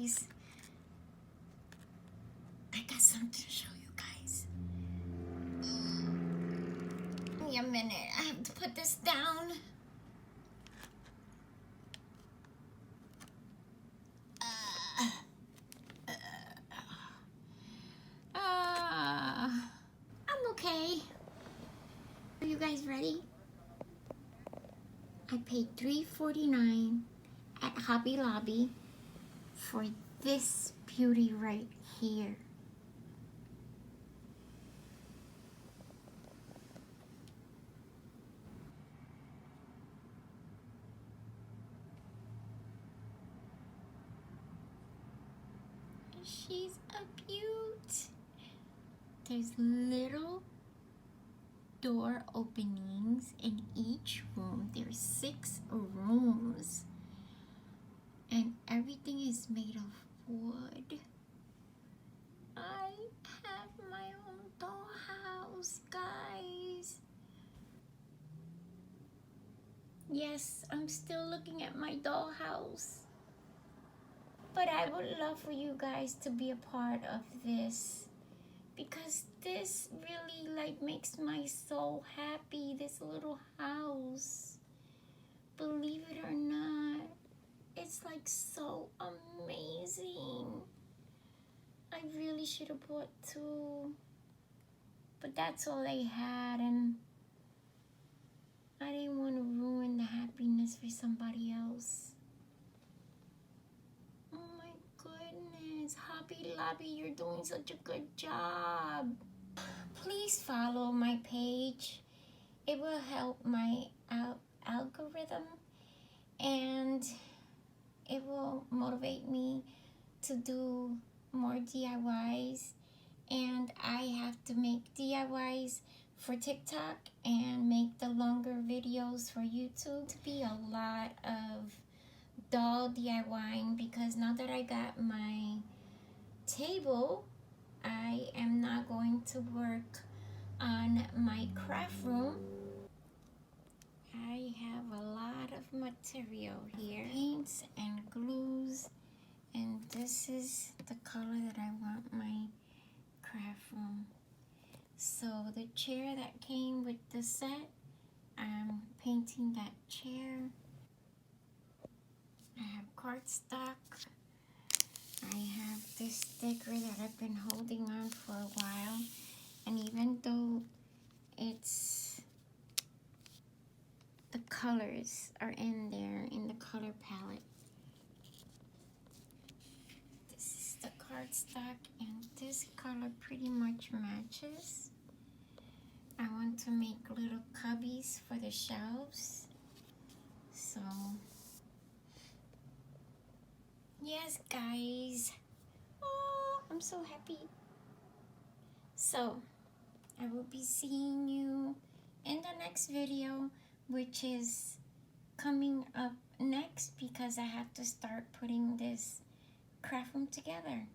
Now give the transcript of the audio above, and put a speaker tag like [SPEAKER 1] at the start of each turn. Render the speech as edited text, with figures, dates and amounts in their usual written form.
[SPEAKER 1] guys. I got something to show you guys. Give me a minute. I have to put this down. I'm okay. Are you guys ready? I paid $3.49 at Hobby Lobby for this beauty right here. She's a beaut. There's little door openings in each room. There's 6 rooms. And everything is made of wood. I have my own dollhouse, guys. Yes, I'm still looking at my dollhouse. But I would love for you guys to be a part of this, because this really like makes my soul happy, this little house. Believe it or not, it's like so amazing. I really should have bought 2, but that's all they had, and I didn't want to ruin the happiness for somebody else. Oh my goodness, Hobby Lobby, you're doing such a good job. Please follow my page. It will help my algorithm, and it will motivate me to do more DIYs. And I have to make DIYs for TikTok and make the longer videos for YouTube. To be a lot of doll DIYing, because now that I got my table, I am not going to work on my craft room. I have a lot of material here, paints and glues, and this is the color that I want my craft room. So the chair that came with the set, I'm painting that chair. I have cardstock. I have this sticker that I've been holding on for a while, and even though it's, the colors are in there in the color palette. This is the cardstock, and this color pretty much matches. I want to make little cubbies for the shelves. So yes, guys. Oh, I'm so happy. So I will be seeing you in the next video, which is coming up next, because I have to start putting this craft room together.